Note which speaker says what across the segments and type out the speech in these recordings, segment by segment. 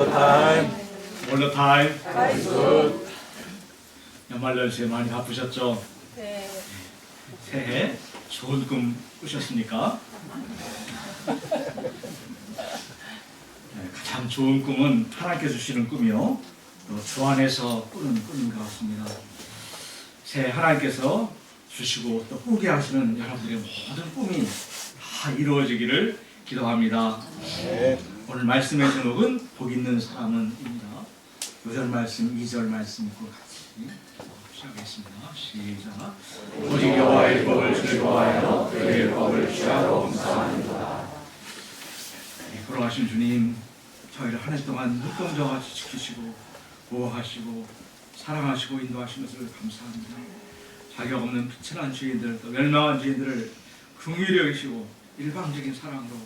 Speaker 1: 타임.
Speaker 2: 원로 타임. 연말 연시에 많이 바쁘셨죠?
Speaker 3: 네.
Speaker 2: 새해 좋은 꿈 꾸셨습니까? 가장 좋은 꿈은 하나님께 주시는 꿈이요. 또 주 안에서 꾸는 꿈인 것 같습니다. 새해 하나님께서 주시고 또 꾸게 하시는 여러분들의 모든 꿈이 다 이루어지기를 기도합니다.
Speaker 1: 네.
Speaker 2: 오늘 말씀의 제목은 복 있는 사람은입니다. 요절 말씀, 2절 말씀 읽고 같이 시작하겠습니다. 시작. 오직 여호와의 법을 즐거워하여 그의 법을 취하고 감사합니다. 걸어가신 주님, 저희를 한 해 동안 눈동자같이 지키시고 보호하시고 사랑하시고 인도하신 것을 감사합니다. 자격 없는 비천한 죄인들, 또 멸망한 죄인들을 긍휼히 여기시고 일방적인 사랑으로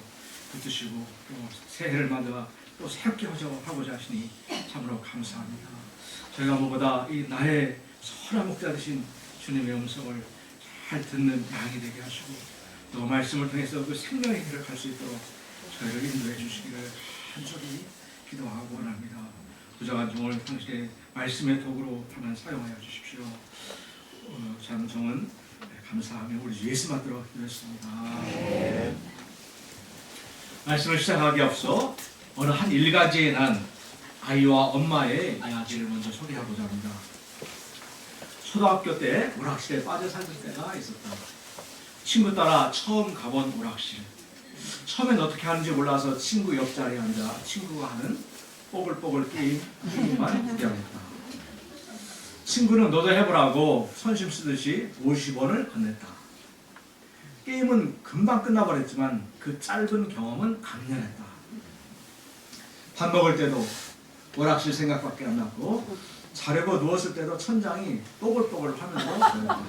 Speaker 2: 붙드시고 또 새해를 맞아 또 새롭게 하고자 하시니 참으로 감사합니다. 저희가 무엇보다 이 나의 선한 목자 되신 주님의 음성을 잘 듣는 양이 되게 하시고 또 말씀을 통해서 그 생명의 길을 갈 수 있도록 저희를 인도해 주시기를 간절히 기도하고 원합니다. 부정한 종을 당시에 말씀의 도구로 하나 사용하여 주십시오. 장정은 감사하며 우리 주 예수 받도록 기도했습니다.
Speaker 1: 네.
Speaker 2: 말씀을 시작하기 앞서 어느 한 일가지에 난 아이와 엄마의 이야기를 먼저 소개하고자 합니다. 초등학교 때 오락실에 빠져 살던 때가 있었다. 친구 따라 처음 가본 오락실. 처음엔 어떻게 하는지 몰라서 친구 옆자리에 앉아 친구가 하는 뽀글뽀글 게임만 구경했다. 친구는 너도 해보라고 선심 쓰듯이 50원을 건넸다. 게임은 금방 끝나버렸지만 그 짧은 경험은 강렬했다. 밥 먹을 때도 오락실 생각밖에 안 났고 자려고 누웠을 때도 천장이 뽀글뽀글 하면서 보였다.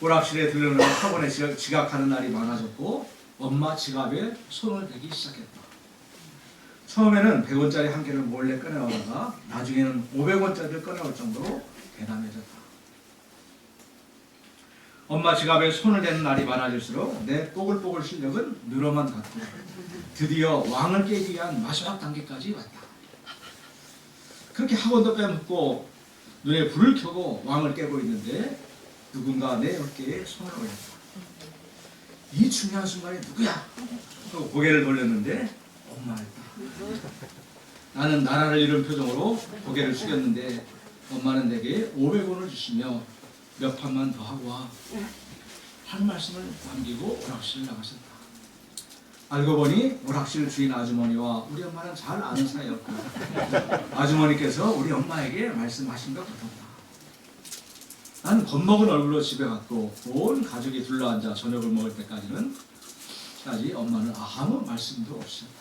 Speaker 2: 오락실에 들르는 학원에 지각하는 날이 많아졌고 엄마 지갑에 손을 대기 시작했다. 처음에는 100원짜리 한 개를 몰래 꺼내오다가 나중에는 500원짜리를 꺼내올 정도로 대담해졌다. 엄마 지갑에 손을 대는 날이 많아질수록 내 뽀글뽀글 실력은 늘어만 갔고 드디어 왕을 깨기 위한 마지막 단계까지 왔다. 그렇게 학원도 빼먹고 눈에 불을 켜고 왕을 깨고 있는데 누군가 내 어깨에 손을 올렸다. 이 중요한 순간에 누구야? 하고 고개를 돌렸는데 엄마였다. 나는 나라를 잃은 표정으로 고개를 숙였는데 엄마는 내게 500원을 주시며 몇 판만 더 하고 와. 한 말씀을 남기고 오락실을 나가셨다. 알고 보니 오락실 주인 아주머니와 우리 엄마는 잘 아는 사이였고 아주머니께서 우리 엄마에게 말씀하신 것 같았다. 나는 겁먹은 얼굴로 집에 갔고 온 가족이 둘러앉아 저녁을 먹을 때까지 엄마는 아무 말씀도 없었다.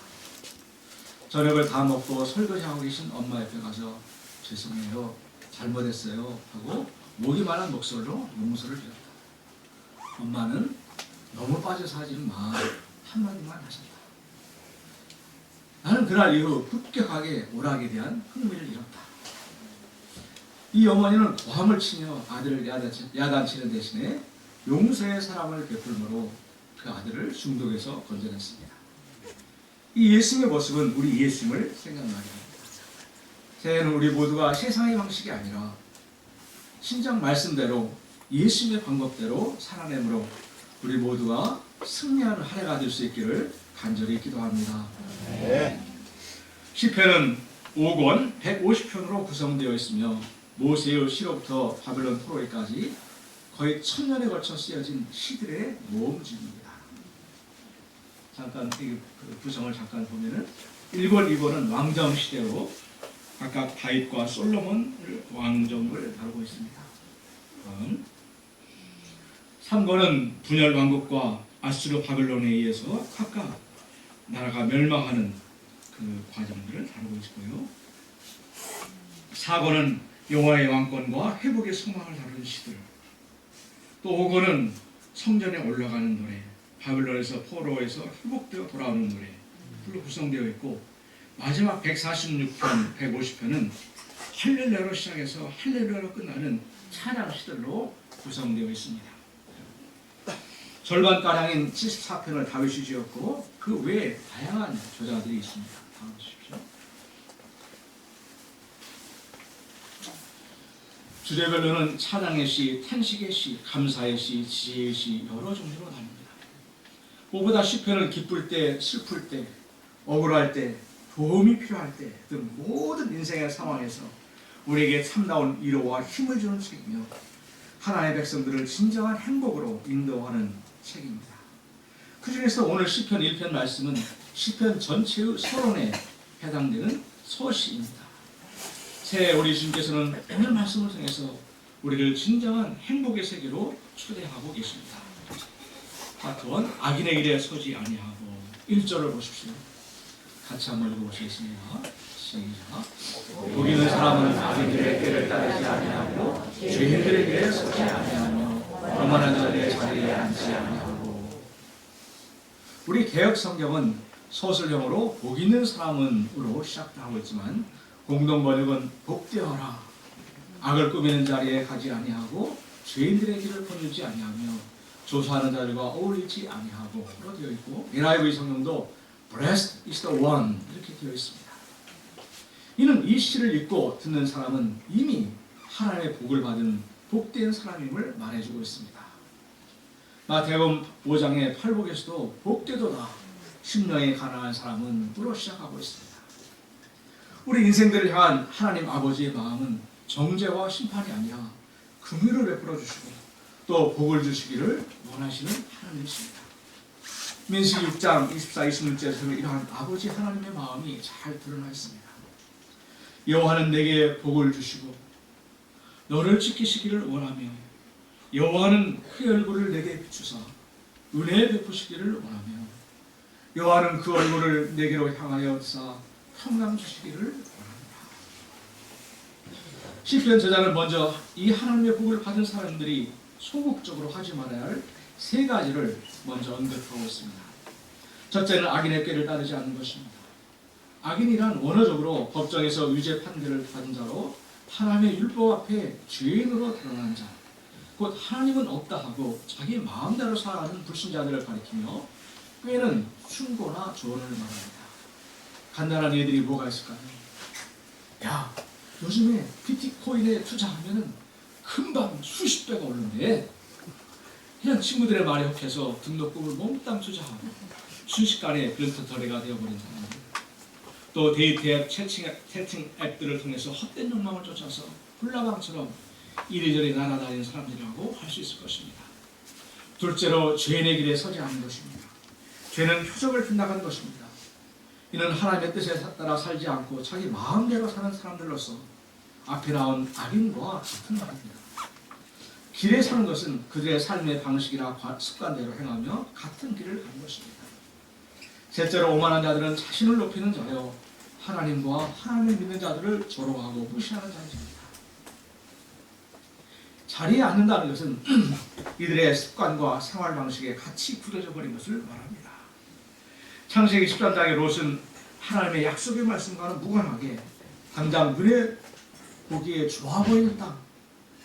Speaker 2: 저녁을 다 먹고 설거지하고 계신 엄마 옆에 가서 죄송해요, 잘못했어요 하고 목이만한 목소리로 용서를 드렸다. 엄마는 너무 빠져서 하지 마 한마디만 하셨다. 나는 그날 이후 급격하게 오락에 대한 흥미를 잃었다. 이 어머니는 고함을 치며 아들을 야단치는 대신에 용서의 사랑을 베풀므로 그 아들을 중독에서 건져냈습니다. 이 예수님의 모습은 우리 예수님을 생각나게 합니다. 새해는 우리 모두가 세상의 방식이 아니라 신장 말씀대로 예수님의 방법대로 살아내므로 우리 모두가 승리하는 한 해가 될 수 있기를 간절히 기도합니다.
Speaker 1: 네.
Speaker 2: 시편은 5권 150편으로 구성되어 있으며 모세의 시로부터 바벨론 포로기까지 거의 1000년에 걸쳐 쓰여진 시들의 모음집입니다. 잠깐 이 구성을 잠깐 보면은 1권, 2권은 왕정 시대로 각각 다윗과 솔로몬 왕정을 다루고 있습니다. 3권은 분열 왕국과 아수르 바벨론에 의해서 각각 나라가 멸망하는 그 과정들을 다루고 있고요. 4권은 여호와의 왕권과 회복의 소망을 다루는 시들. 또 5권은 성전에 올라가는 노래, 바벨론에서 포로에서 회복되어 돌아오는 노래로 구성되어 있고 마지막 146편, 150편은 할렐루야로 시작해서 할렐루야로 끝나는 찬양 시들로 구성되어 있습니다. 절반가량인 74편을 다윗이 지었고 그 외에 다양한 저자들이 있습니다. 다음 주십시오. 주제별로는 찬양의 시, 탄식의 시, 감사의 시, 지혜의 시 여러 종류로 나뉩니다. 무엇보다 시편은 기쁠 때, 슬플 때, 억울할 때, 도움이 필요할 때 등 모든 인생의 상황에서 우리에게 참다운 위로와 힘을 주는 책이며 하나님의 백성들을 진정한 행복으로 인도하는 책입니다. 그 중에서 오늘 시편 1편 말씀은 시편 전체의 서론에 해당되는 서시입니다. 새해 우리 주님께서는 오늘 말씀을 통해서 우리를 진정한 행복의 세계로 초대하고 계십니다. 파트 1, 악인의 길에 서지 아니하고 1절을 보십시오. 같이 한번 읽어보시겠습니다. 시작. 복 있는 사람은 악인들의 길을 따르지 아니하고 죄인들의 길에 서지 아니하며 거만한 자들의 자리에 앉지 아니하고. 우리 개역 성경은 서술형으로 복 있는 사람은으로 시작하고 있지만 공동 번역은 복되어라, 악을 꾸미는 자리에 가지 아니하고 죄인들의 길을 거느지 아니하며 조사하는 자들과 어울리지 아니하고로 되어 있고, NIV 성경도 Blessed is the one 이렇게 되어 있습니다. 이는 이 시를 읽고 듣는 사람은 이미 하나님의 복을 받은 복된 사람임을 말해주고 있습니다. 마태복음 5장의 팔복에서도 복되도다 심령이 가난한 사람은 으로 시작하고 있습니다. 우리 인생들을 향한 하나님 아버지의 마음은 정죄와 심판이 아니라 긍휼을 베풀어 주시고 또 복을 주시기를 원하시는 하나님이십니다. 민수기 6장 24, 26절에서는 이러한 아버지 하나님의 마음이 잘 드러나 있습니다. 여호와는 내게 복을 주시고 너를 지키시기를 원하며 여호와는 그의 얼굴을 내게 비추사 은혜 베푸시기를 원하며 여호와는 그 얼굴을 내게로 향하여 사 평강 주시기를 원합니다. 시편 저자는 먼저 이 하나님의 복을 받은 사람들이 소극적으로 하지 말아야 할 세 가지를 먼저 언급하고 있습니다. 첫째는 악인의 꾀를 따르지 않는 것입니다. 악인이란 원어적으로 법정에서 유죄 판결을 받은 자로 하나님의 율법 앞에 죄인으로 드러난 자, 곧 하나님은 없다 하고 자기 마음대로 살아가는 불신자들을 가리키며 꾀는 충고나 조언을 말합니다. 간단한 예들이 뭐가 있을까요? 야, 요즘에 비트코인에 투자하면 금방 수십 배가 오르는데, 이런 친구들의 말에 혹해서 등록금을 몽땅 투자하고 순식간에 빌터터리가 되어버린 사람들, 또 데이트 앱, 채팅 앱들을 통해서 헛된 욕망을 쫓아서 훌라방처럼 이리저리 날아다니는 사람들이라고 할 수 있을 것입니다. 둘째로 죄인의 길에 서지 않는 것입니다. 죄는 표적을 빗나가는 것입니다. 이는 하나님의 뜻에 따라 살지 않고 자기 마음대로 사는 사람들로서 앞에 나온 악인과 같은 말입니다. 길에 서는 것은 그들의 삶의 방식이나 습관대로 행하며 같은 길을 가는 것입니다. 셋째로 오만한 자들은 자신을 높이는 자요 하나님과 하나님을 믿는 자들을 조롱하고 무시하는 자입니다. 자리에 앉는다는 것은 이들의 습관과 생활 방식에 같이 굳어져 버린 것을 말합니다. 창세기 13장의 롯은 하나님의 약속의 말씀과는 무관하게 당장 눈에 보기에 좋아 보이는 땅,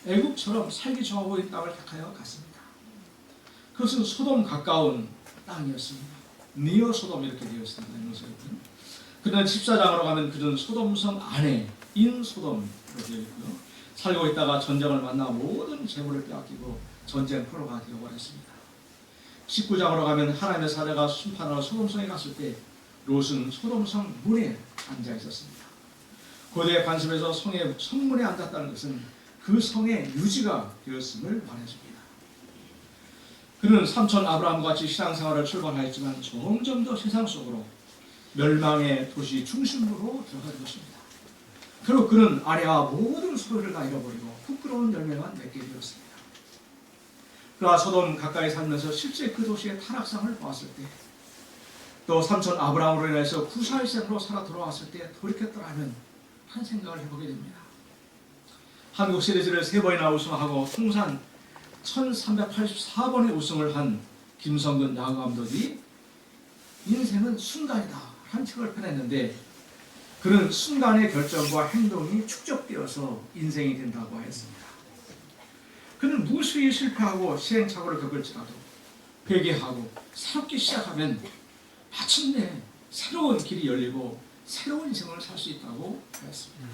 Speaker 2: 애국처럼 살기 좋아 보이는 땅을 택하여 갔습니다. 그것은 소돔 가까운 땅이었습니다. 니어 소돔 이렇게 되어 있습니다. 그는 14장으로 가면 그는 소돔성 안에 인 소돔으로 되어 있고요. 살고 있다가 전쟁을 만나 모든 재물을 빼앗기고 전쟁 포로가 되어버렸습니다. 19장으로 가면 하나님의 사자가 심판하러 소돔성에 갔을 때 롯은 소돔성 문에 앉아 있었습니다. 고대 관습에서 성문에 앉았다는 것은 그 성의 유지가 되었음을 말해줍니다. 그는 삼촌 아브라함과 같이 신앙생활을 출발하였지만 점점 더 세상 속으로 멸망의 도시 중심부로 들어간 것입니다. 결국 그는 아내와 모든 소유를 다 잃어버리고 부끄러운 열매만 맺게 되었습니다. 그가 소돔 가까이 살면서 실제 그 도시의 타락상을 보았을 때, 또 삼촌 아브라함으로 인해서 구사일생으로 살아 돌아왔을 때 돌이켰더라면 한 생각을 해보게 됩니다. 한국 시리즈를 3번이나 우승하고 통산 1384번의 우승을 한 김성근 야구 감독이 인생은 순간이다 한 책을 펴냈는데, 그는 순간의 결정과 행동이 축적되어서 인생이 된다고 했습니다. 그는 무수히 실패하고 시행착오를 겪을지라도 회개하고 새롭게 시작하면 마침내 새로운 길이 열리고 새로운 인생을 살 수 있다고 하였습니다.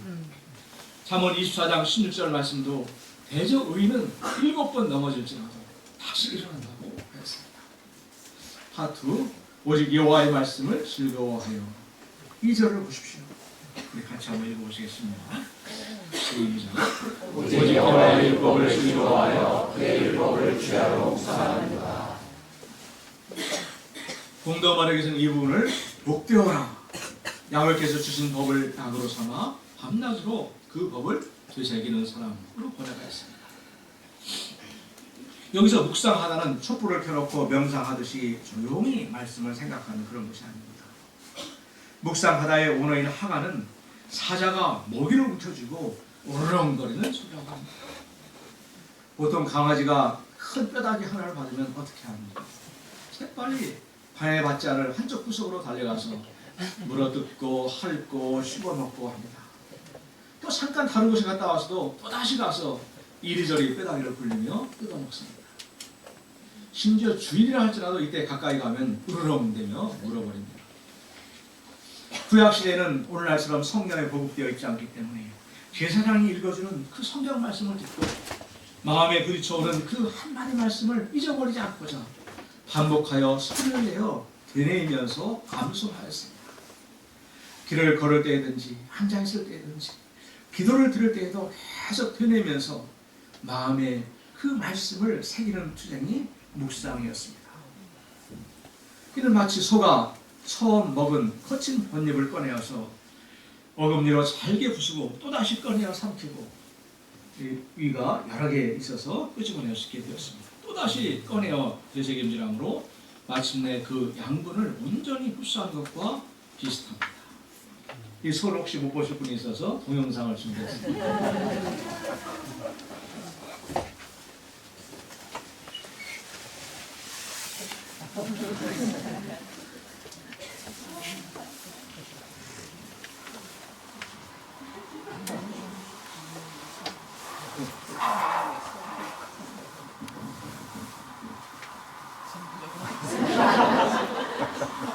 Speaker 2: 잠언 24장 16절 말씀도 대저 의인은 7번 넘어질지라도 다시 일어난다고 하였습니다. 파트 2 오직 여호와의 말씀을 즐거워하여 2절을 보십시오. 우리 같이 한번 읽어보시겠습니다. 시작.
Speaker 3: 오직 여호와의 율법을 즐거워하여 그의 율법을 주야로 묵상하는도다.
Speaker 2: 공도 말에게서는 이 부분을 복되어라. 야훼께서 주신 법을 낙으로 삼아 밤낮으로 그 법을 되새기는 사람으로 번역하였습니다. 여기서 묵상하다는 촛불을 켜놓고 명상하듯이 조용히 말씀을 생각하는 그런 것이 아닙니다. 묵상하다의 원어인 하가는 사자가 먹이를 움켜쥐고 오르렁거리는 소리라고 합니다. 보통 강아지가 큰 뼈다귀 하나를 받으면 어떻게 합니까? 재빨리 방해받지 않을 한쪽 구석으로 달려가서 물어뜯고 핥고 씹어먹고 합니다. 또 잠깐 다른 곳에 갔다 와서도 또다시 가서 이리저리 뼈다귀를 굴리며 뜯어먹습니다. 심지어 주인이라 할지라도 이때 가까이 가면 으르렁대며 물어버립니다. 구약시대에는 오늘날처럼 성경에 보급되어 있지 않기 때문에 제사장이 읽어주는 그 성경 말씀을 듣고 마음에 부딪혀오는 그 한마디 말씀을 잊어버리지 않고자 반복하여 소리를 내어 되뇌이면서 감수하였습니다. 길을 걸을 때든지 앉아있을 때든지 기도를 들을 때에도 계속 되뇌면서 마음에 그 말씀을 새기는 투쟁이 묵상이었습니다. 이는 마치 소가 처음 먹은 거친 폿잎을 꺼내어서 어금니로 잘게 부수고 또다시 꺼내어 삼키고 위가 여러 개 있어서 끄집어낼 수 있게 되었습니다. 또다시 꺼내어 되새김질함으로 마침내 그 양분을 온전히 흡수한 것과 비슷합니다. 이 소를 혹시 못 보실 분이 있어서 동영상을 준비했습니다.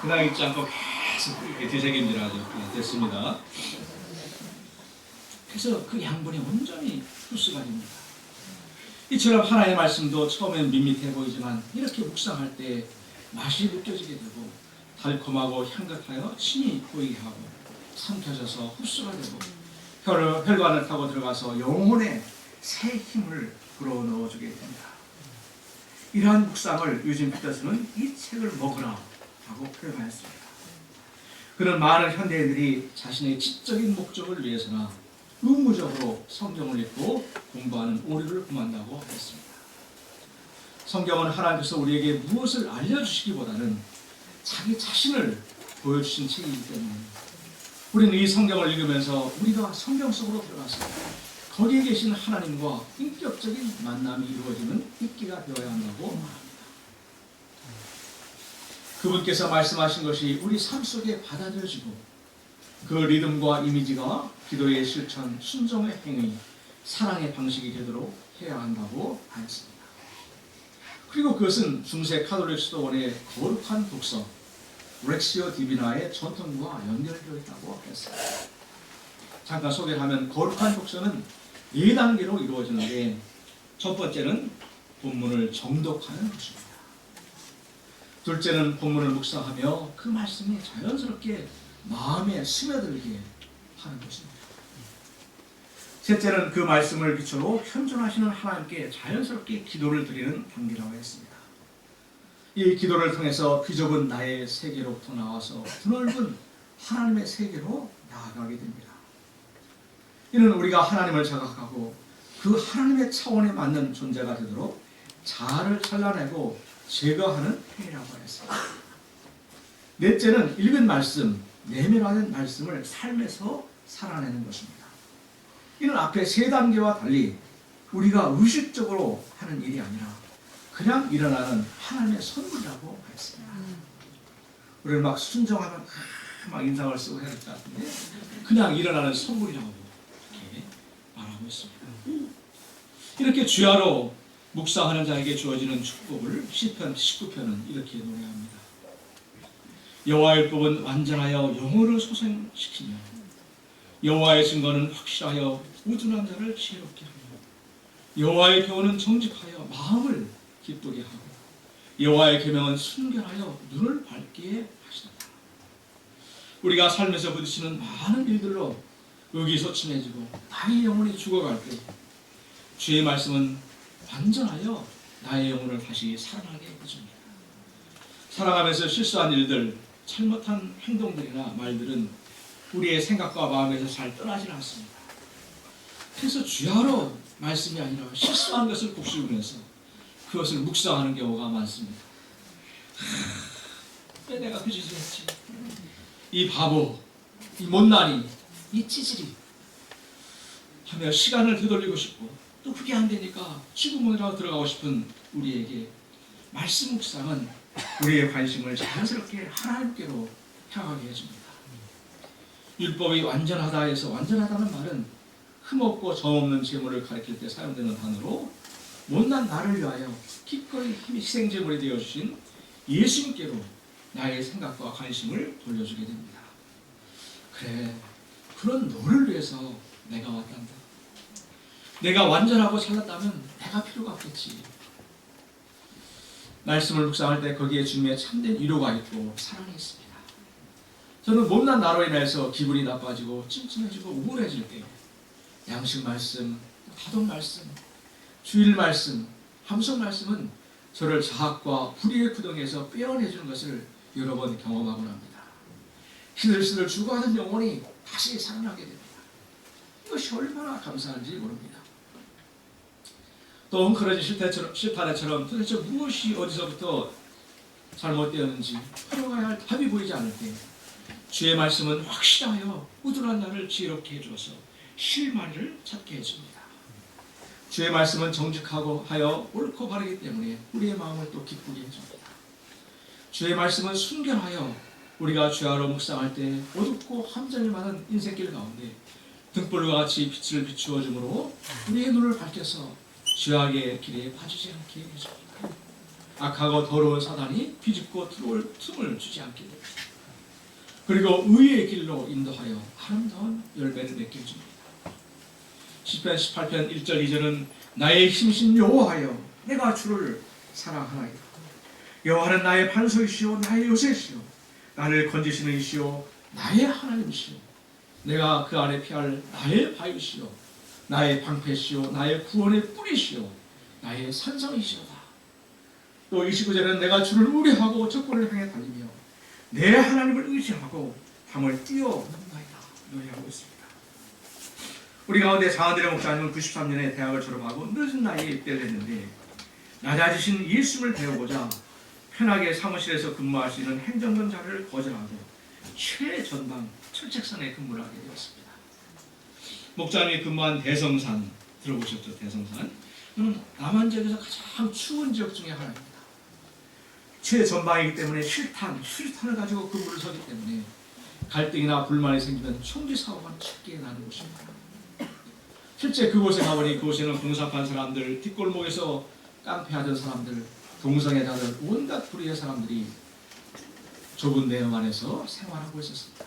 Speaker 2: 그냥 읽지 않고 계속 이렇게 되새김질하죠. 됐습니다. 그래서 그 양분이 온전히 흡수가 됩니다. 이처럼 하나님의 말씀도 처음엔 밋밋해 보이지만 이렇게 묵상할 때 맛이 느껴지게 되고 달콤하고 향긋하여 침이 고이게 하고 삼켜져서 흡수가 되고 혈관을 타고 들어가서 영혼에 새 힘을 불어넣어주게 됩니다. 이러한 묵상을 유진 피터스는 이 책을 먹으라 라고 표현하였습니다. 그는 많은 현대인들이 자신의 지적인 목적을 위해서나 의무적으로 성경을 읽고 공부하는 오류를 금한다고 했습니다. 성경은 하나님께서 우리에게 무엇을 알려주시기보다는 자기 자신을 보여주신 책이기 때문에 우리는 이 성경을 읽으면서 우리가 성경 속으로 들어가서 거기에 계신 하나님과 인격적인 만남이 이루어지는 있기가 되어야 한다고 말합니다. 그분께서 말씀하신 것이 우리 삶 속에 받아들여지고 그 리듬과 이미지가 기도의 실천, 순종의 행위, 사랑의 방식이 되도록 해야 한다고 하였습니다. 그리고 그것은 중세 카톨릭 수도원의 거룩한 독서 렉시오 디비나의 전통과 연결되어 있다고 했습니다. 잠깐 소개를 하면 거룩한 독서는 4단계로 이루어지는데 첫 번째는 본문을 정독하는 것입니다. 둘째는 본문을 묵상하며 그 말씀이 자연스럽게 마음에 스며들게 하는 것입니다. 셋째는 그 말씀을 기초로 현존하시는 하나님께 자연스럽게 기도를 드리는 단계라고 했습니다. 이 기도를 통해서 비좁은 나의 세계로부터 나와서 드넓은 하나님의 세계로 나아가게 됩니다. 이는 우리가 하나님을 자각하고 그 하나님의 차원에 맞는 존재가 되도록 자아를 잘라내고 제거하는 행위라고 했습니다. 넷째는 읽은 말씀, 내면화된 말씀을 삶에서 살아내는 것입니다. 이는 앞에 3단계와 달리 우리가 의식적으로 하는 일이 아니라 그냥 일어나는 하나님의 선물이라고 했습니다. 우리는 막 순종하면 막 인상을 쓰고 해야 될 것 같은데 그냥 일어나는 선물이라고 이렇게 말하고 있습니다. 이렇게 주야로 묵상하는 자에게 주어지는 축복을 시편 19편은 이렇게 노래합니다. 여호와의 율법은 완전하여 영혼을 소생시키며 여호와의 증거는 확실하여 우둔한 자를 지혜롭게 하며 여호와의 교훈은 정직하여 마음을 기쁘게 하고 여호와의 계명은 순결하여 눈을 밝게 하시도다. 우리가 살면서 부딪히는 많은 일들로 의기소침해지고 나의 영혼이 죽어갈 때 주의 말씀은 완전하여 나의 영혼을 다시 살아나게 해줍니다. 살아가면서 실수한 일들, 잘못한 행동들이나 말들은 우리의 생각과 마음에서 잘 떠나질 않습니다. 그래서 주야로 말씀이 아니라 실수한 것을 곱씹으면서 그것을 묵상하는 경우가 많습니다. 왜 내가 그 짓을 했지? 이 바보, 이 못난이, 이 찌질이 하며 시간을 되돌리고 싶고 또 그게 안 되니까 지구문이라고 들어가고 싶은 우리에게 말씀 묵상은 우리의 관심을 자연스럽게 하나님께로 향하게 해줍니다. 율법이 완전하다 해서 완전하다는 말은 흠없고 점없는 제물을 가리킬 때 사용되는 단어로 못난 나를 위하여 기꺼이 희생제물이 되어주신 예수님께로 나의 생각과 관심을 돌려주게 됩니다. 그래, 그런 너를 위해서 내가 왔단다. 내가 완전하고 잘났다면 내가 필요가 없겠지. 말씀을 묵상할 때 거기에 주님의 참된 위로가 있고 사랑이 있습니다. 저는 못난 나로 인해서 기분이 나빠지고 찜찜해지고 우울해질 때 양식 말씀, 다독 말씀, 주일 말씀, 함성 말씀은 저를 자학과 불의의 구덩이에서 빼어내주는 것을 여러 번 경험하곤 합니다. 시들시들 죽어가는 영혼이 다시 살아나게 됩니다. 이것이 얼마나 감사한지 모릅니다. 또 엉클어진 실타래처럼 도대체 무엇이 어디서부터 잘못되었는지 풀어가야 할 답이 보이지 않을 때 주의 말씀은 확실하여 우둔한 나를 지혜롭게 해주어서 실마리를 찾게 해줍니다. 주의 말씀은 정직하고 하여 옳고 바르기 때문에 우리의 마음을 또 기쁘게 해줍니다. 주의 말씀은 순결하여 우리가 주야로 묵상할 때 어둡고 함정이 많은 인생길 가운데 등불과 같이 빛을 비추어 주므로 우리의 눈을 밝혀서 죄악의 길에 빠지지 않게 해줍니다. 악하고 더러운 사단이 비집고 들어올 틈을 주지 않게 됩니다. 그리고 의의 길로 인도하여 아름다운 열매를 맺게 해줍니다. 시편 18편 1절 2절은 나의 힘신 여호와여 내가 주를 사랑하나이다. 여호와는 나의 반석이시오 나의 요새시오 나를 건지시는 이시오 나의 하나님이시오 내가 그 안에 피할 나의 바위시오 나의 방패시오 나의 구원의 뿌리시오 나의 산성이시오다. 또 29절은 내가 주를 우려하고 적군을 향해 달리며 내 하나님을 의지하고 담을 뛰어넘나이다 노래하고 있습니다. 우리 가운데 장한들의 목사님은 93년에 대학을 졸업하고 늦은 나이에 입대를 했는데 낮아지신 예수님을 배우고자 편하게 사무실에서 근무할 수 있는 행정관 자리를 거절하고 최전방 철책선에 근무를 하게 되었습니다. 목사님이 근무한 대성산 들어보셨죠? 대성산 남한 지역에서 가장 추운 지역 중에 하나입니다. 최전방이기 때문에 수류탄을 가지고 근무를 서기 때문에 갈등이나 불만이 생기면 총기 사고가 쉽게 나는 곳입니다. 실제 그곳에 가보니 그곳에는 공사판 사람들, 뒷골목에서 깡패하던 사람들, 동성애자들, 온갖 불의의 사람들이 좁은 내용 안에서 생활하고 있었습니다.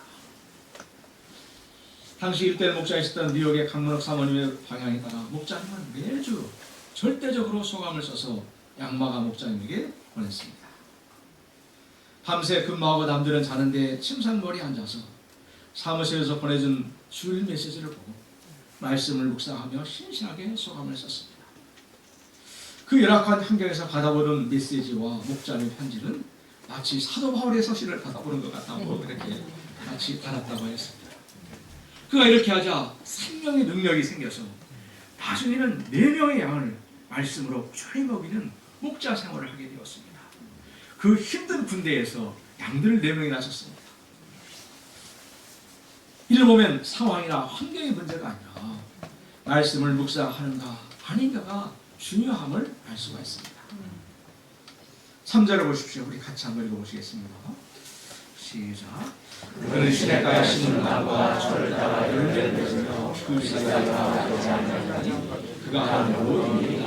Speaker 2: 당시 일대 목자에 있었던 뉴욕의 강문학 사모님의 방향에 따라 목자님은 매주 절대적으로 소감을 써서 양마가 목자님에게 보냈습니다. 밤새 근무하고 남들은 자는데 침상머리에 앉아서 사무실에서 보내준 주일 메시지를 보고 말씀을 묵상하며 신신하게 소감을 썼습니다. 그 열악한 환경에서 받아보는 메시지와 목자님의 편지는 마치 사도 바울의 서신을 받아보는 것 같다고 그렇게 마치 받았다고 했습니다. 그가 이렇게 하자 생명의 능력이 생겨서 나중에는 4명의 양을 말씀으로 꾸준히 먹이는 목자 생활을 하게 되었습니다. 그 힘든 군대에서 양들 4명이 나섰습니다. 이를 보면 상황이나 환경의 문제가 아니라 말씀을 묵상하는가 아닌가가 중요함을 알 수가 있습니다. 3절을 보십시오. 우리 같이 한번 읽어보시겠습니다. 시작.
Speaker 3: 그는 시냇가에 심은 나무와 저를 따라 열매를 맺으며 그 시대가 되지 않느니 그가 하는 모든 일이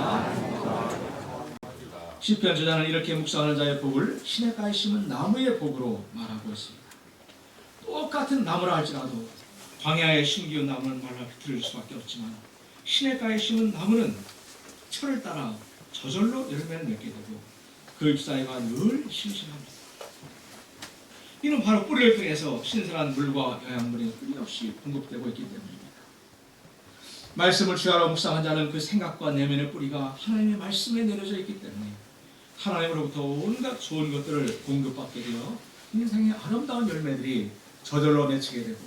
Speaker 2: 시편 저자는 이렇게 묵상하는 자의 복을 시냇가에 심은 나무의 복으로 말하고 있습니다. 똑같은 나무라 할지라도 광야에 심기운 나무는 말라 비틀릴 수밖에 없지만 시냇가에 심은 나무는 철을 따라 저절로 열매를 맺게 되고 그 잎사이가 늘 싱싱합니다. 이는 바로 뿌리를 통해서 신선한 물과 영양분이 끊임없이 공급되고 있기 때문입니다. 말씀을 주야로 묵상한 자는 그 생각과 내면의 뿌리가 하나님의 말씀에 내려져 있기 때문에 하나님으로부터 온갖 좋은 것들을 공급받게 되어 인생의 아름다운 열매들이 저절로 맺히게 되고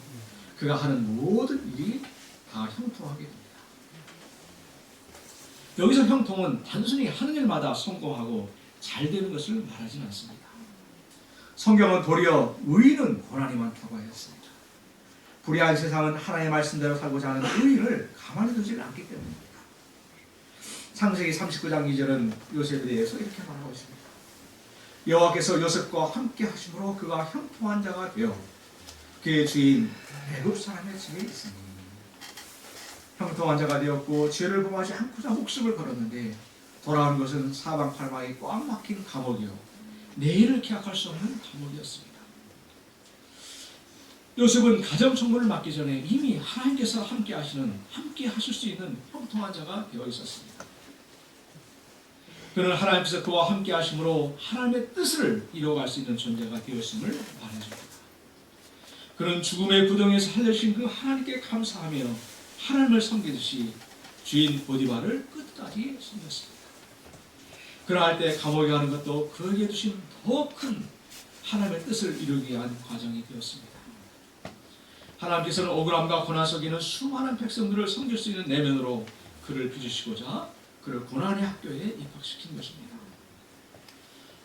Speaker 2: 그가 하는 모든 일이 다 형통하게 됩니다. 여기서 형통은 단순히 하는 일마다 성공하고 잘 되는 것을 말하지는 않습니다. 성경은 도리어 의인은 고난이 많다고 하였습니다. 불의한 세상은 하나님의 말씀대로 살고자 하는 의인을 가만히 두지 않기 때문입니다. 창세기 39장 2절은 요셉에 대해서 이렇게 말하고 있습니다. 여호와께서 요셉과 함께 하심으로 그가 형통한 자가 되어 그의 주인 애굽 사람의 집에 있으니 형통한 자가 되었고 죄를 범하지 않고자 목숨을 걸었는데 돌아온 것은 사방팔방이 꽉 막힌 감옥이요 내일을 기약할 수 없는 감옥이었습니다. 요셉은 가정청문을 맡기 전에 이미 하나님께서 함께 하실 수 있는 형통한 자가 되어 있었습니다. 그는 하나님께서 그와 함께 하심으로 하나님의 뜻을 이루어갈 수 있는 존재가 되었음을 말해줍니다. 그는 죽음의 구덩이에서 살려주신 그 하나님께 감사하며 하나님을 섬기듯이 주인 보디발을 끝까지 섬겼습니다. 그러할 때 감옥에 가는 것도 그에게 주신 더 큰 하나님의 뜻을 이루기 위한 과정이 되었습니다. 하나님께서는 억울함과 고난 속에 있는 수많은 백성들을 섬길 수 있는 내면으로 그를 빚으시고자 그를 고난의 학교에 입학시킨 것입니다.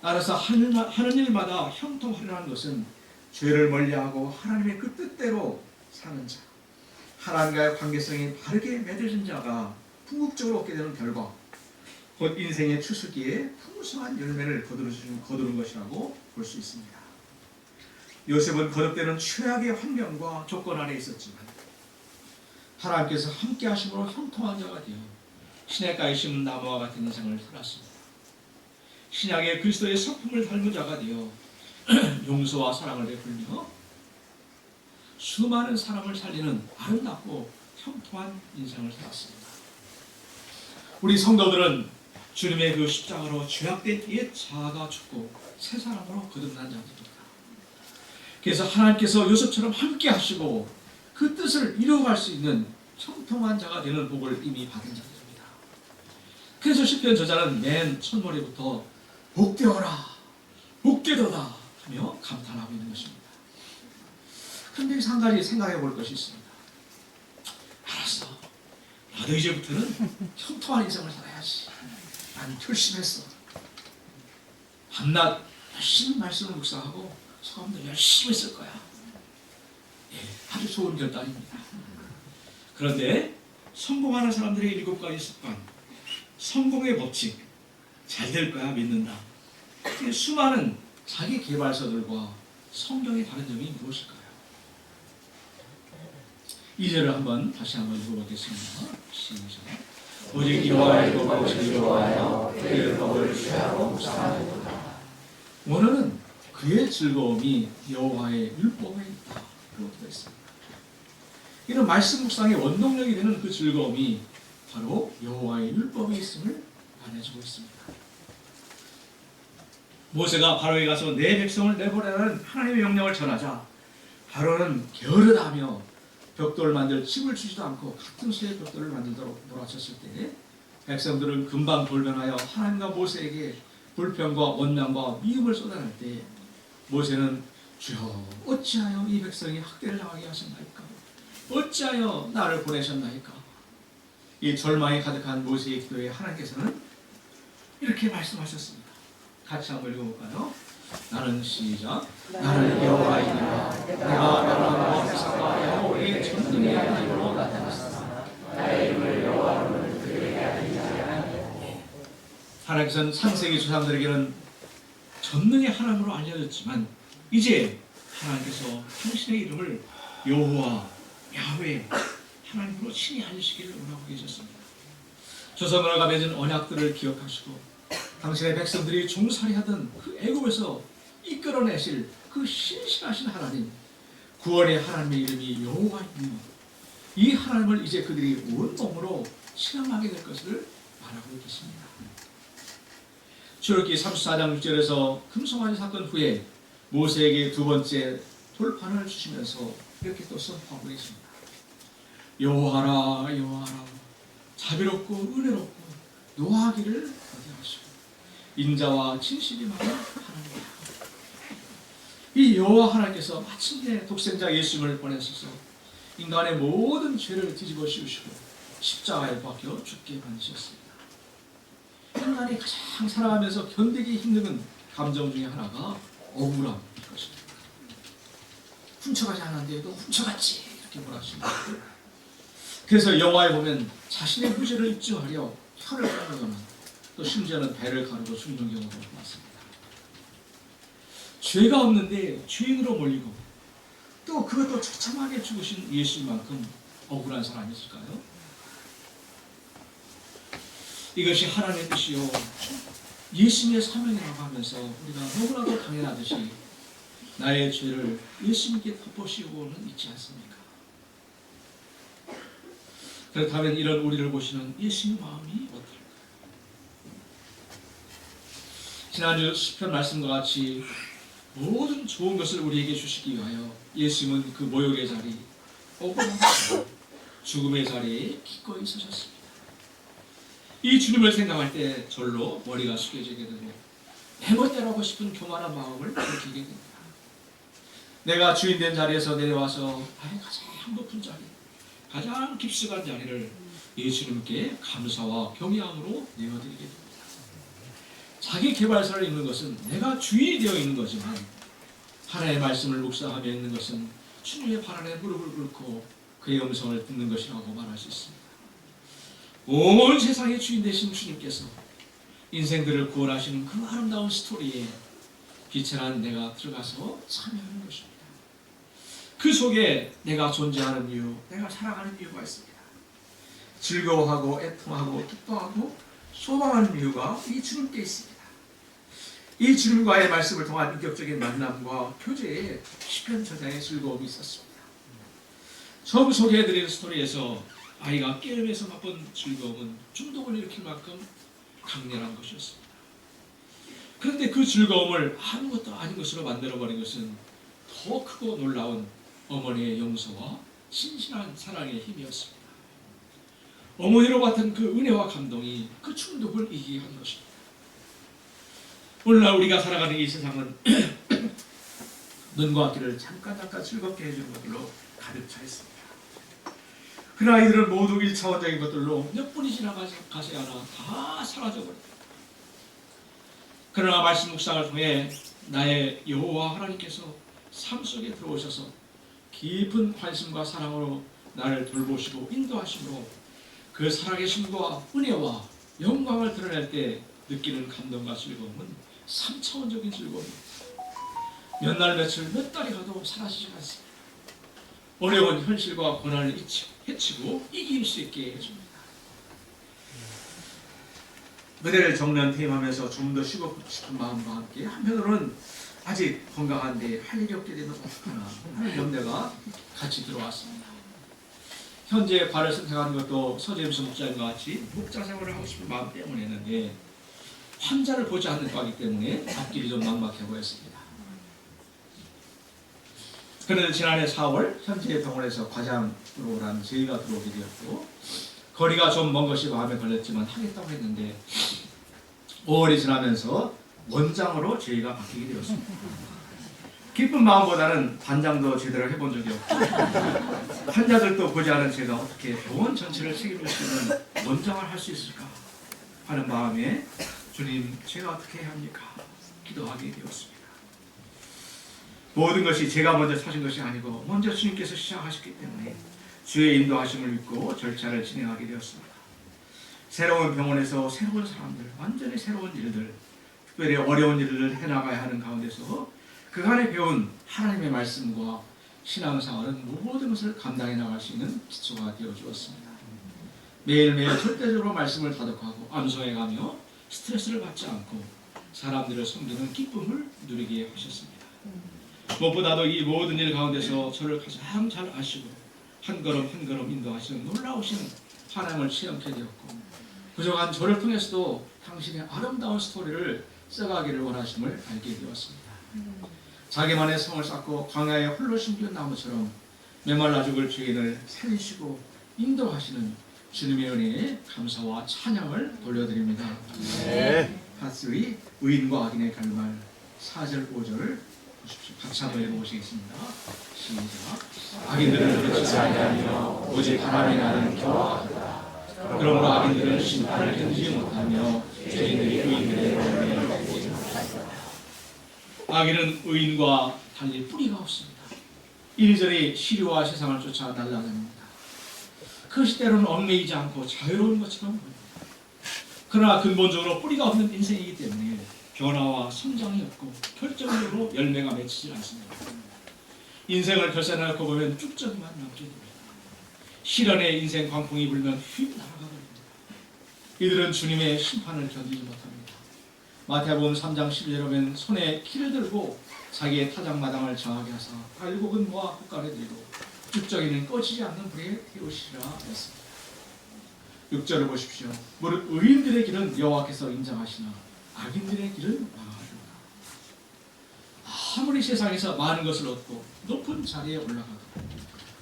Speaker 2: 따라서 하는 일마다 형통하려는 것은 죄를 멀리하고 하나님의 그 뜻대로 사는 자, 하나님과의 관계성이 바르게 맺어진 자가 궁극적으로 얻게 되는 결과 곧 인생의 추수기에 풍성한 열매를 거두는 것이라고 볼 수 있습니다. 요셉은 거듭되는 최악의 환경과 조건 안에 있었지만 하나님께서 함께 하심으로 형통한 자가 되어 시냇가에 심은 나무와 같은 인생을 살았습니다. 신약의 그리스도의 성품을 닮은 자가 되어 용서와 사랑을 베풀며 수많은 사람을 살리는 아름답고 형통한 인생을 살았습니다. 우리 성도들은 주님의 그 십자가로 죄악된 옛 자아가 죽고 새 사람으로 거듭난 자들입니다. 그래서 하나님께서 요셉처럼 함께 하시고 그 뜻을 이루어갈 수 있는 형통한 자가 되는 복을 이미 받은 자들입니다. 그래서 시편 저자는 맨 첫머리부터 복되어라 복되도다 하며 감탄하고 있는 것입니다. 그런데 여기서 한 가지 생각해 볼 것이 있습니다. 알았어, 나도 이제부터는 형통한 인생을 살아야지. 난 결심했어. 밤낮 열심히 말씀을 묵상하고 소감도 열심히 쓸 거야. 예, 아주 좋은 결단입니다. 그런데 성공하는 사람들의 7가지 습관, 성공의 법칙, 잘 될 거야 믿는다. 수많은 자기 개발서들과 성경의 다른 점이 무엇일까요? 2절을 다시 한번 읽어보겠습니다. 시작. 오직 여호와의 법을 즐거워하여 그의 법을 취하고 묵상하는도다. 원어는 그의 즐거움이 여호와의 율법에 있다. 그렇게 되어 있습니다. 이런 말씀 묵상의 원동력이 되는 그 즐거움이 바로 여호와의 율법에 있음을 말해주고 있습니다. 모세가 바로에 가서 내 백성을 내보내라는 하나님의 명령을 전하자 바로는 게으르다며 벽돌을 만들 칩을 주지도 않고 같은 수의 벽돌을 만들도록 몰아쳤을 때 백성들은 금방 돌변하여 하나님과 모세에게 불평과 원망과 미움을 쏟아낼 때 모세는 주여 어찌하여 이 백성이 학대를 당하게 하셨나이까? 어찌하여 나를 보내셨나이까? 이 절망이 가득한 모세의 기도에 하나님께서는 이렇게 말씀하셨습니다. 같이 한번 읽어볼까요? 나는 시작. 나는 여호와이니라. 내가 나라와 세상과 야곱의 전능의 하나님으로 나타났으나 나의 이름을 여호와로는 그에게 알리지 아니하니. 하나님께서는 창세기 조상들에게는 전능의 하나님으로 알려졌지만 이제 하나님께서 당신의 이름을 여호와, 야훼 하나님으로 친히 알리시기를 원하고 계셨습니다. 조상들과 맺은 언약들을 기억하시고 당신의 백성들이 종살이하던 그 애굽에서 이끌어내실 그 신실하신 하나님, 구원의 하나님의 이름이 여호와이니 이 하나님을 이제 그들이 온몸으로 신앙하게 될 것을 말하고 있습니다. 출애굽기 34장 6절에서 금송아지 사건 후에 모세에게 두 번째 돌판을 주시면서 이렇게 또 선포하고 있습니다. 여호와라 여호와라 자비롭고 은혜롭고 노하기를 거듭하시고 인자와 진실이 많은 하나님이다. 이 여호와 하나님께서 마침내 독생자 예수님을 보내셔서 인간의 모든 죄를 뒤집어 씌우시고 십자가에 박혀 죽게 만드셨습니다. 인간이 가장 살아가면서 견디기 힘든 감정 중에 하나가 억울함일 것입니다. 훔쳐가지 않았는데도 훔쳐갔지 이렇게 몰아십니다. 그래서 영화에 보면 자신의 무죄를 입증하려 혀를 까르거나 또 심지어는 배를 가르고 죽는 경우도 많습니다. 죄가 없는데 죄인으로 몰리고 또 그것도 처참하게 죽으신 예수님만큼 억울한 사람이 있을까요? 이것이 하나님의 뜻이요 예수님의 사명이라고 하면서 우리가 너무나도 당연하듯이 나의 죄를 예수님께 덮어씌우고는 있지 않습니까? 그렇다면 이런 우리를 보시는 예수님 마음이 어떨까요? 지난주 시편 말씀과 같이 모든 좋은 것을 우리에게 주시기 위하여 예수님은 그 모욕의 자리, 억울한 자리, 죽음의 자리에 기꺼이 서셨습니다. 이 주님을 생각할 때 절로 머리가 숙여지게 되고 내 멋대로 하고 싶은 교만한 마음을 느끼게 됩니다. 내가 주인된 자리에서 내려와서 나의 가장 높은 자리, 가장 깊숙한 자리를 예수님께 감사와 경외함으로 내어드리게 됩니다. 자기 개발서를 읽는 것은 내가 주인이 되어 있는 거지만 하나님의 말씀을 묵상하며 읽는 것은 주님의 발 아래 무릎을 꿇고 그의 음성을 듣는 것이라고 말할 수 있습니다. 온 세상의 주인 되신 주님께서 인생들을 구원하시는 그 아름다운 스토리에 비천한 내가 들어가서 참여하는 것입니다. 그 속에 내가 존재하는 이유, 내가 살아가는 이유가 있습니다. 즐거워하고 애통하고 기뻐하고 소망하는 이유가 이 주님께 있습니다. 이 주님과의 말씀을 통한 인격적인 만남과 교제에 시편 저자의 즐거움이 있었습니다. 처음 소개해드리는 스토리에서 아이가 게임에서 맛본 즐거움은 중독을 일으킬 만큼 강렬한 것이었습니다. 그런데 그 즐거움을 아무것도 아닌 것으로 만들어버린 것은 더 크고 놀라운 어머니의 용서와 신실한 사랑의 힘이었습니다. 어머니로 받은 그 은혜와 감동이 그 중독을 이기게 한 것입니다. 오늘날 우리가 살아가는 이 세상은 눈과 귀를 잠깐 즐겁게 해주는 것들로 가득 차 있습니다. 그 아이들은 모두 1차원적인 것들로 몇 분이 지나가지 않아 다 사라져버립니다. 그러나 말씀 묵상을 통해 나의 여호와 하나님께서 삶 속에 들어오셔서 깊은 관심과 사랑으로 나를 돌보시고 인도하심으로 그 살아계심과 은혜와 영광을 드러낼 때 느끼는 감동과 즐거움은 3차원적인 즐거움입니다. 몇 날 며칠 몇 달이 가도 사라지지 않습니다. 어려운 현실과 고난을 해치고 이길 수 있게 해줍니다. 무대를 정면퇴임하면서 좀 더 쉬고 싶은 마음과 함께 한편으로는 아직 건강한데 할 일이 없게 되면 어떡하나 하는 염려가 같이 들어왔습니다. 현재 과를 선택하는 것도 서재임수 목사님과 같이 목자 생활을 하고 싶은 마음 때문이었는데 환자를 보지 않는 과이기 때문에 앞길이 좀 막막해 보였습니다. 그런데 지난해 4월 현재 병원에서 과장으로 한 제의가 들어오게 되었고 거리가 좀 먼 것이 마음에 걸렸지만 하겠다고 했는데 5월이 지나면서 원장으로 제의가 바뀌게 되었습니다. 기쁜 마음보다는 반장도 제대로 해본 적이 없고 환자들도 보지 않은 제가 어떻게 병원 전체를 책임질 수 있는 원장을 할 수 있을까 하는 마음에 주님 제가 어떻게 해야 합니까? 기도하게 되었습니다. 모든 것이 제가 먼저 사신 것이 아니고 먼저 주님께서 시작하셨기 때문에 주의 인도하심을 믿고 절차를 진행하게 되었습니다. 새로운 병원에서 새로운 사람들, 완전히 새로운 일들, 특별히 어려운 일을 해나가야 하는 가운데서 그간에 배운 하나님의 말씀과 신앙생활은 모든 것을 감당해 나갈 수 있는 기초가 되어 주었습니다. 매일매일 절대적으로 말씀을 다독하고 암송해가며 스트레스를 받지 않고 사람들을 섬기는 기쁨을 누리게 하셨습니다. 무엇보다도 이 모든 일 가운데서 저를 가장 잘 아시고 한 걸음 한 걸음 인도하시는 놀라우신 하나님을 체험하게 되었고 부족한 저를 통해서도 당신의 아름다운 스토리를 써가기를 원하심을 알게 되었습니다. 자기만의 성을 쌓고 광야에 홀로 심기운 나무처럼 메말라 죽을 죄인을 살리시고 인도하시는 주님의 은혜에 감사와 찬양을 돌려드립니다.
Speaker 1: 네.
Speaker 2: 파스의 의인과 악인의 결말 4절 5절 보십시오. 같이 한번 읽어보시겠습니다. 시작. 악인들은 그렇지 아니하며 오직 하나님의 나라는 교화하다. 그러므로 악인들은 심판을 견디지 못하며 죄인들이 의인들의 권위를 받지 못한다. 악인은 의인과 달리 뿌리가 없습니다. 이리저리 시류와 세상을 쫓아 날아다닙니다. 그것이 때로는 얽매이지 않고 자유로운 것처럼 보입니다. 그러나 근본적으로 뿌리가 없는 인생이기 때문에 변화와 성장이 없고 결정적으로 열매가 맺히지 않습니다. 인생을 결산해놓고 보면 쭉저기만 남게 됩니다. 시련의 인생 광풍이 불면 휙 날아가 버립니다. 이들은 주님의 심판을 견디지 못합니다. 마태복음 3장 11절에 보면 손에 키를 들고 자기의 타작마당을 정하게 하사 발곡은 모아 흙간에 들고 쭉저기는 꺼지지 않는 불에 태우시리라 했습니다. 6절을 보십시오. 무릇 의인들의 길은 여호와께서 인정하시나 악인들의 길은 망하리로다. 아무리 세상에서 많은 것을 얻고 높은 자리에 올라가도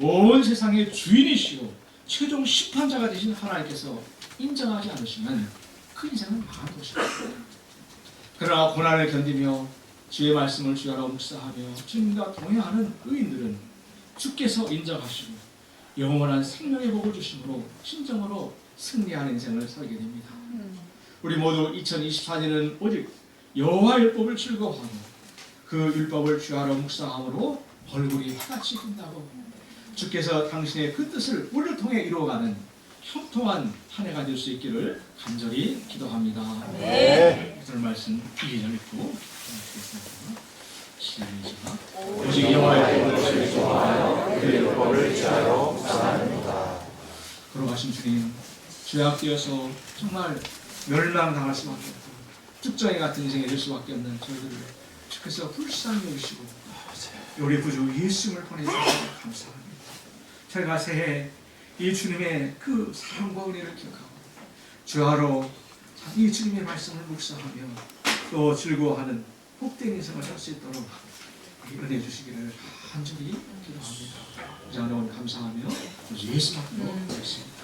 Speaker 2: 온 세상의 주인이시오 최종 심판자가 되신 하나님께서 인정하지 않으시면 그 인생은 망한 것입니다. 그러나 고난을 견디며 주의 말씀을 주야로 묵상하며 주님과 동행하는 의인들은 주께서 인정하시고 영원한 생명의 복을 주심으로 진정으로 승리하는 인생을 살게 됩니다. 우리 모두 2024년은 오직 여호와 율법을 즐거워하고 그 율법을 주야로 묵상함으로 얼굴이 하같이 빛나고 주께서 당신의 그 뜻을 우리를 통해 이루어가는 형통한 한 해가 될 수 있기를 간절히 기도합니다.
Speaker 1: 네.
Speaker 2: 오늘 말씀 2절 읽고 시작하겠습니다. 시작.
Speaker 3: 오직 여호와의 법을 좋아하여 그의 율법을 지하여 묵상하느니라.
Speaker 2: 걸어가신 주님, 죄악되어서 정말 멸망당할 수밖에 없고 쭉정이 같은 인생이 될 수밖에 없는 저희들을 주께서 불쌍히 여기시고 우리 구주 예수님을 보내주셔서 감사합니다. 저희가 새해 이 주님의 그 사랑과 은혜를 기억하고 주하로 이 주님의 말씀을 묵상하며 또 즐거워하는 복된 인생을 살 수 있도록 은혜 주시기를 간절히 기도합니다. 오늘 감사하며 예수 받도록 하겠습니다.